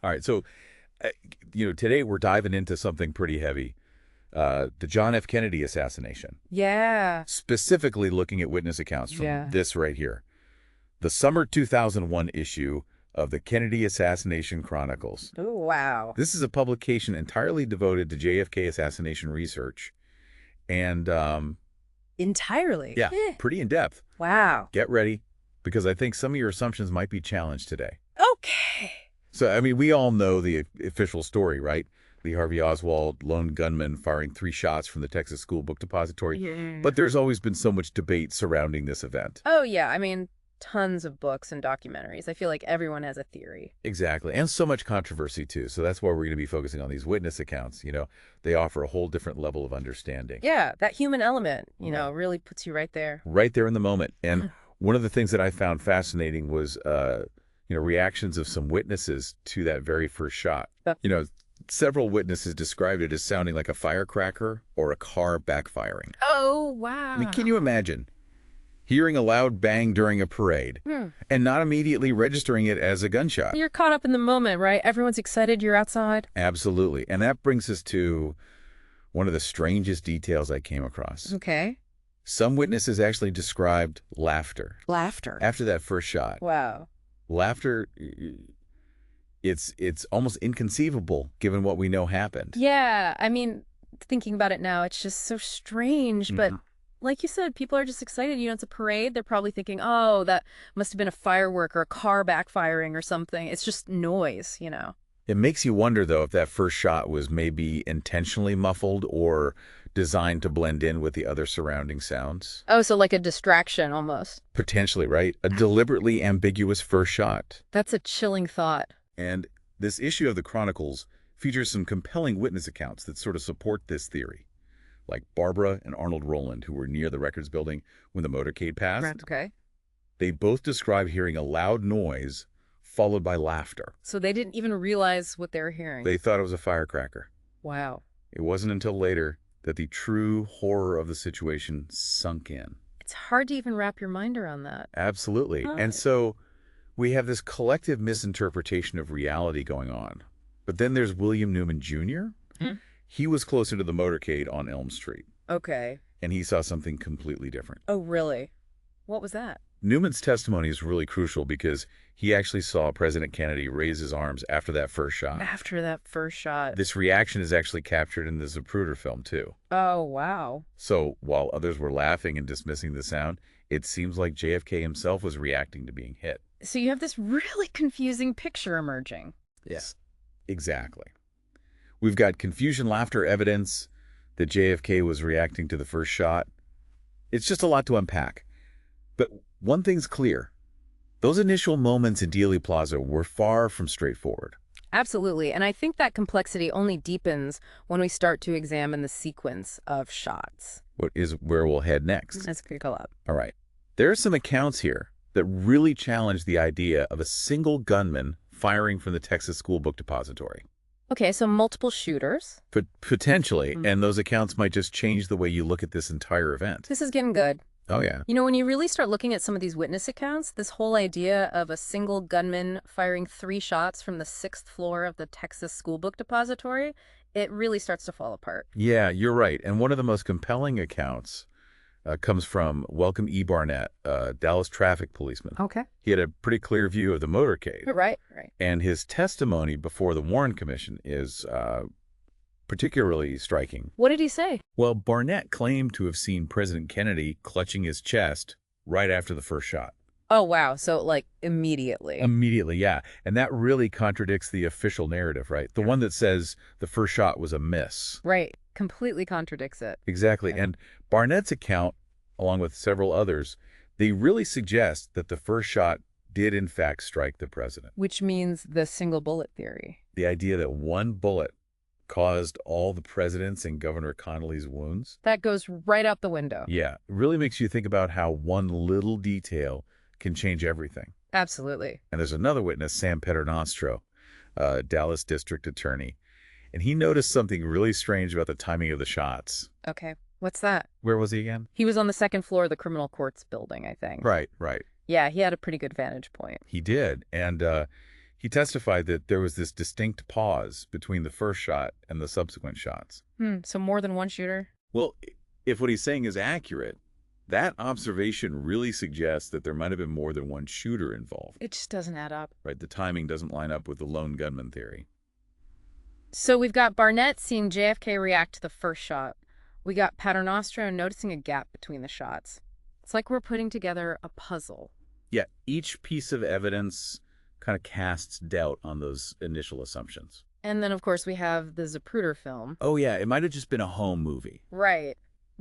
All right, so, uh, today we're diving into something pretty heavy. The John F. Kennedy assassination, Yeah. specifically looking at witness accounts from Yeah. this right here. The summer 2001 issue of the Kennedy Assassination Chronicles. Oh, wow. This is a publication entirely devoted to JFK assassination research. And, Entirely. yeah, pretty in-depth. Wow. Get ready, because I think some of your assumptions might be challenged today. Okay. So, I mean, we all know the official story, right? Lee Harvey Oswald, lone gunman, firing 3 shots from the Texas School Book Depository. Yeah. But there's always been so much debate surrounding this event. Oh, yeah. I mean, tons of books and documentaries. I feel like everyone has a theory. Exactly. And so much controversy, too. So that's why we're going to be focusing on these witness accounts. They offer a whole different level of understanding. Yeah, that human element, really puts you right there. Right there in the moment. And one of the things that I found fascinating was, reactions of some witnesses to that very first shot. Several witnesses described it as sounding like a firecracker or a car backfiring. Oh, wow. I mean, can you imagine hearing a loud bang during a parade and not immediately registering it as a gunshot? You're caught up in the moment, right? Everyone's excited you're outside. Absolutely. And that brings us to one of the strangest details I came across. Okay. Some witnesses actually described laughter Laughter. after that first shot. Wow. Laughter, it's almost inconceivable given what we know happened. Yeah, I mean, thinking about it now, it's just so strange. But like you said, people are just excited. It's a parade. They're probably thinking, oh, that must have been a firework or a car backfiring or something. It's just noise. It makes you wonder, though, if that first shot was maybe intentionally muffled or designed to blend in with the other surrounding sounds. Oh, so like a distraction almost. Potentially, right? A deliberately ambiguous first shot. That's a chilling thought. And this issue of the Chronicles features some compelling witness accounts that sort of support this theory, like Barbara and Arnold Rowland, who were near the records building when the motorcade passed. Right. Okay. They both describe hearing a loud noise followed by laughter. So they didn't even realize what they were hearing. They thought it was a firecracker. Wow. It wasn't until later that the true horror of the situation sunk in. It's hard to even wrap your mind around that. Absolutely. Huh. And so we have this collective misinterpretation of reality going on. But then there's William Newman Jr. He was closer to the motorcade on Elm Street, Okay. and he saw something completely different. Oh, really? What was that? Newman's testimony is really crucial because he actually saw President Kennedy raise his arms after that first shot. After that first shot. This reaction is actually captured in the Zapruder film, too. Oh, wow. So while others were laughing and dismissing the sound, it seems like JFK himself was reacting to being hit. So you have this really confusing picture emerging. Yes, exactly. We've got confusion laughter evidence that JFK was reacting to the first shot. It's just a lot to unpack. But one thing's clear. Those initial moments in Dealey Plaza were far from straightforward. Absolutely. And I think that complexity only deepens when we start to examine the sequence of shots. What is where we'll head next. Let's pick up. All right. There are some accounts here that really challenge the idea of a single gunman firing from the Texas School Book Depository. Okay, so multiple shooters. Potentially, and those accounts might just change the way you look at this entire event. This is getting good. Oh, yeah. When you really start looking at some of these witness accounts, this whole idea of a single gunman firing 3 shots from the 6th floor of the Texas School Book Depository, it really starts to fall apart. Yeah, you're right. And one of the most compelling accounts comes from Welcome E. Barnett, a Dallas traffic policeman. Okay. He had a pretty clear view of the motorcade. Right. And his testimony before the Warren Commission is particularly striking. What did he say? Well, Barnett claimed to have seen President Kennedy clutching his chest right after the first shot. Oh, wow. So, like, immediately. Immediately, yeah. And that really contradicts the official narrative, right? The one that says the first shot was a miss. Right. Completely contradicts it. Exactly. And Barnett's account, along with several others, they really suggest that the first shot did in fact strike the president. Which means the single bullet theory. The idea that one bullet caused all the president's and Governor Connolly's wounds. That goes right out the window. Yeah. It really makes you think about how one little detail can change everything. Absolutely. And there's another witness, Sam Paternostro, Dallas district attorney. And he noticed something really strange about the timing of the shots. Okay. What's that? Where was he again? He was on the 2nd floor of the criminal courts building, I think. Right. Yeah, he had a pretty good vantage point. He did. And He testified that there was this distinct pause between the first shot and the subsequent shots. So more than one shooter? Well, if what he's saying is accurate, that observation really suggests that there might have been more than one shooter involved. It just doesn't add up. Right, the timing doesn't line up with the lone gunman theory. So we've got Barnett seeing JFK react to the first shot. We got Paternostro noticing a gap between the shots. It's like we're putting together a puzzle. Yeah, each piece of evidence kind of casts doubt on those initial assumptions. And then, of course, we have the Zapruder film. Oh, yeah, it might have just been a home movie. Right.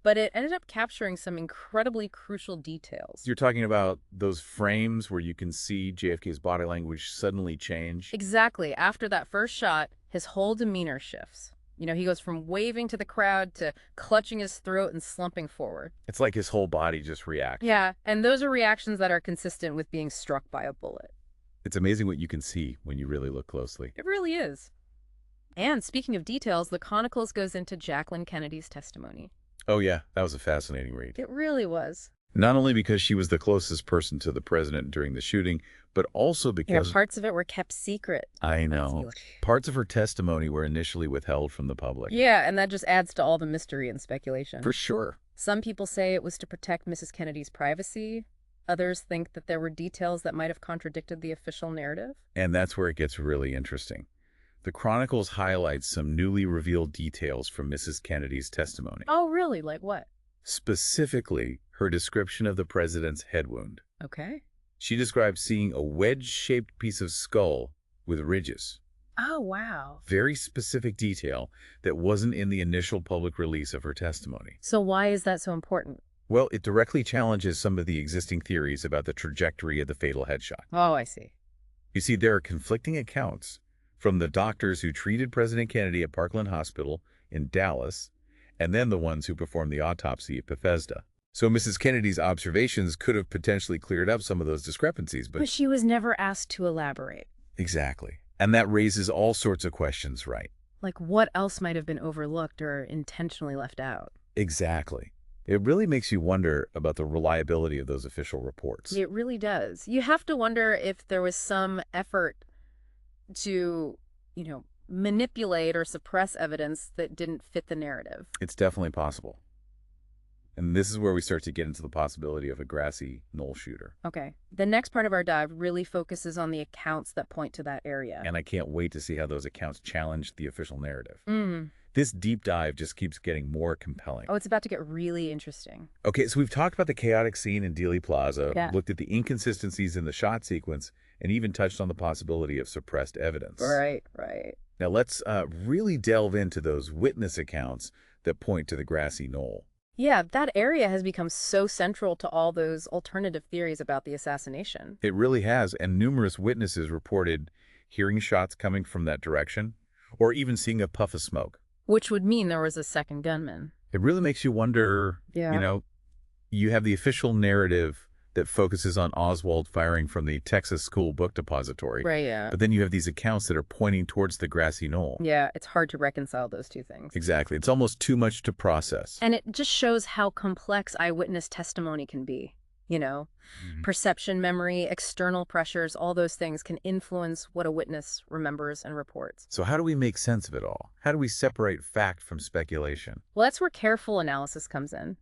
But it ended up capturing some incredibly crucial details. You're talking about those frames where you can see JFK's body language suddenly change? Exactly. After that first shot, his whole demeanor shifts. You know, he goes from waving to the crowd to clutching his throat and slumping forward. It's like his whole body just reacts. Yeah, and those are reactions that are consistent with being struck by a bullet. It's amazing what you can see when you really look closely. It really is. And speaking of details, the Chronicles goes into Jacqueline Kennedy's testimony. Oh, yeah, that was a fascinating read. It really was. Not only because she was the closest person to the president during the shooting, but also because... Yeah, parts of it were kept secret. I know. Parts of her testimony were initially withheld from the public. Yeah, and that just adds to all the mystery and speculation. For sure. Some people say it was to protect Mrs. Kennedy's privacy. Others think that there were details that might have contradicted the official narrative. And that's where it gets really interesting. The Chronicles highlights some newly revealed details from Mrs. Kennedy's testimony. Oh, really? Like what? Specifically, her description of the president's head wound. Okay. She described seeing a wedge-shaped piece of skull with ridges. Oh, wow. Very specific detail that wasn't in the initial public release of her testimony. So why is that so important? Well, it directly challenges some of the existing theories about the trajectory of the fatal headshot. Oh, I see. You see, there are conflicting accounts from the doctors who treated President Kennedy at Parkland Hospital in Dallas, and then the ones who performed the autopsy at Bethesda. So Mrs. Kennedy's observations could have potentially cleared up some of those discrepancies, but she was never asked to elaborate. Exactly. And that raises all sorts of questions, right? Like what else might have been overlooked or intentionally left out? Exactly. It really makes you wonder about the reliability of those official reports. It really does. You have to wonder if there was some effort to, manipulate or suppress evidence that didn't fit the narrative. It's definitely possible. And this is where we start to get into the possibility of a grassy knoll shooter. Okay. The next part of our dive really focuses on the accounts that point to that area. And I can't wait to see how those accounts challenge the official narrative. Mm. This deep dive just keeps getting more compelling. Oh, it's about to get really interesting. Okay, so we've talked about the chaotic scene in Dealey Plaza, Yeah. looked at the inconsistencies in the shot sequence, and even touched on the possibility of suppressed evidence. Right. Now let's really delve into those witness accounts that point to the grassy knoll. Yeah, that area has become so central to all those alternative theories about the assassination. It really has, and numerous witnesses reported hearing shots coming from that direction, or even seeing a puff of smoke. Which would mean there was a second gunman. It really makes you wonder, you have the official narrative that focuses on Oswald firing from the Texas School Book Depository. Right, yeah. But then you have these accounts that are pointing towards the grassy knoll. Yeah, it's hard to reconcile those two things. Exactly. It's almost too much to process. And it just shows how complex eyewitness testimony can be. Perception, memory, external pressures, all those things can influence what a witness remembers and reports. So how do we make sense of it all? How do we separate fact from speculation? Well, that's where careful analysis comes in.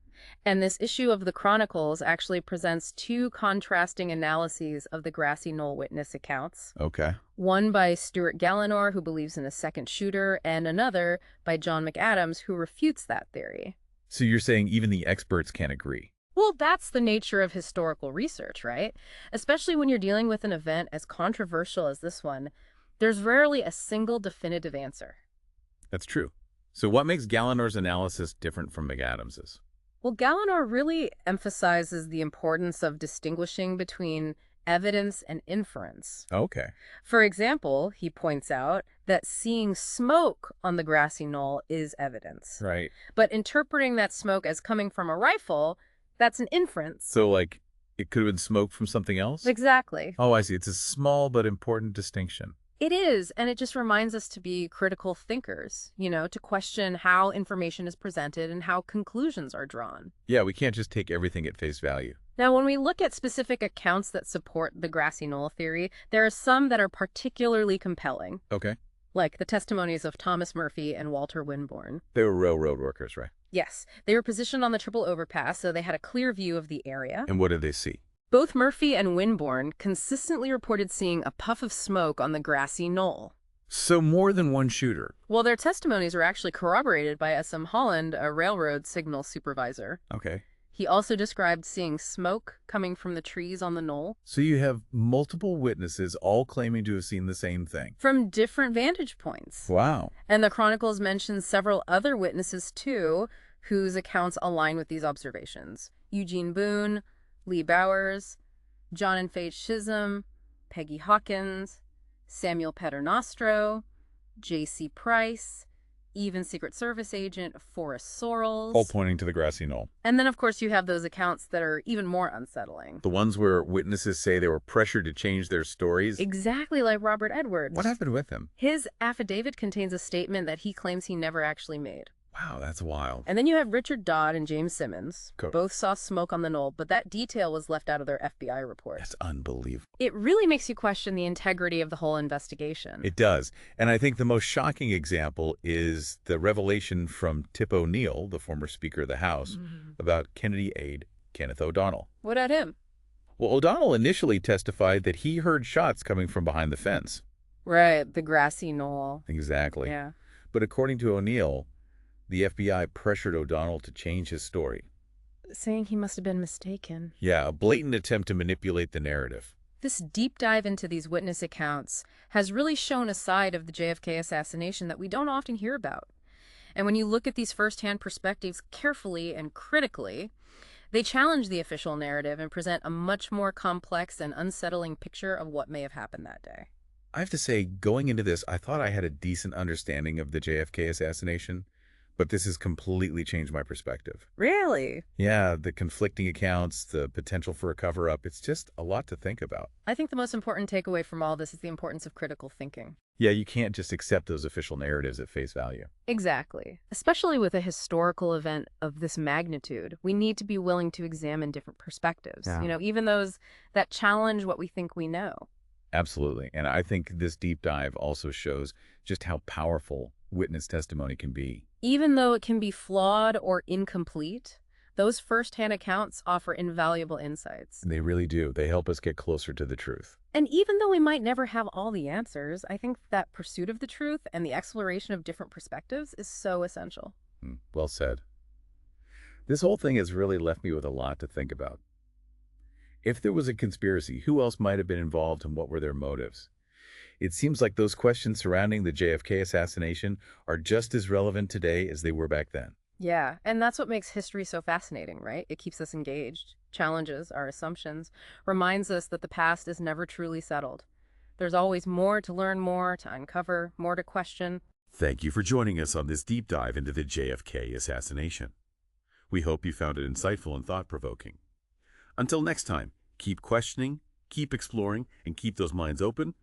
And this issue of the Chronicles actually presents two contrasting analyses of the grassy knoll witness accounts. Okay. One by Stuart Gallinor, who believes in a second shooter, and another by John McAdams, who refutes that theory. So you're saying even the experts can't agree? Well, that's the nature of historical research, right? Especially when you're dealing with an event as controversial as this one, there's rarely a single definitive answer. That's true. So what makes Gallinor's analysis different from McAdams's? Well, Gallinor really emphasizes the importance of distinguishing between evidence and inference. Okay. For example, he points out that seeing smoke on the grassy knoll is evidence. Right. But interpreting that smoke as coming from a rifle, that's an inference. So, like, it could have been smoke from something else? Exactly. Oh, I see. It's a small but important distinction. It is, and it just reminds us to be critical thinkers, to question how information is presented and how conclusions are drawn. Yeah, we can't just take everything at face value. Now, when we look at specific accounts that support the grassy knoll theory, there are some that are particularly compelling, Okay. like the testimonies of Thomas Murphy and Walter Winborn. They were railroad workers, right? Yes, they were positioned on the triple overpass, so they had a clear view of the area. And what did they see? Both Murphy and Winborn consistently reported seeing a puff of smoke on the grassy knoll. So more than one shooter. Well, their testimonies were actually corroborated by S.M. Holland, a railroad signal supervisor. Okay. He also described seeing smoke coming from the trees on the knoll. So you have multiple witnesses all claiming to have seen the same thing. From different vantage points. Wow. And the Chronicles mentions several other witnesses, too, whose accounts align with these observations. Eugene Boone, Lee Bowers, John and Faye Chisholm, Peggy Hawkins, Samuel Paternostro, J.C. Price, even Secret Service agent Forrest Sorrells. All pointing to the grassy knoll. And then, of course, you have those accounts that are even more unsettling. The ones where witnesses say they were pressured to change their stories. Exactly like Robert Edwards. What happened with him? His affidavit contains a statement that he claims he never actually made. Wow, that's wild. And then you have Richard Dodd and James Simmons. Cool. Both saw smoke on the knoll, but that detail was left out of their FBI report. That's unbelievable. It really makes you question the integrity of the whole investigation. It does. And I think the most shocking example is the revelation from Tip O'Neill, the former Speaker of the House, about Kennedy aide Kenneth O'Donnell. What about him? Well, O'Donnell initially testified that he heard shots coming from behind the fence. Right, the grassy knoll. Exactly. Yeah. But according to O'Neill, the FBI pressured O'Donnell to change his story. Saying he must have been mistaken. Yeah, a blatant attempt to manipulate the narrative. This deep dive into these witness accounts has really shown a side of the JFK assassination that we don't often hear about. And when you look at these firsthand perspectives carefully and critically, they challenge the official narrative and present a much more complex and unsettling picture of what may have happened that day. I have to say, going into this, I thought I had a decent understanding of the JFK assassination, but this has completely changed my perspective. Really? Yeah, the conflicting accounts, the potential for a cover-up, it's just a lot to think about. I think the most important takeaway from all this is the importance of critical thinking. Yeah, you can't just accept those official narratives at face value. Exactly. Especially with a historical event of this magnitude, we need to be willing to examine different perspectives, Yeah. even those that challenge what we think we know. Absolutely. And I think this deep dive also shows just how powerful witness testimony can be. Even though it can be flawed or incomplete, those first-hand accounts offer invaluable insights. They really do. They help us get closer to the truth. And even though we might never have all the answers, I think that pursuit of the truth and the exploration of different perspectives is so essential. Well said. This whole thing has really left me with a lot to think about. If there was a conspiracy, who else might have been involved and what were their motives? It seems like those questions surrounding the JFK assassination are just as relevant today as they were back then. Yeah, and that's what makes history so fascinating, right? It keeps us engaged, challenges our assumptions, reminds us that the past is never truly settled. There's always more to learn, more to uncover, more to question. Thank you for joining us on this deep dive into the JFK assassination. We hope you found it insightful and thought-provoking. Until next time, keep questioning, keep exploring, and keep those minds open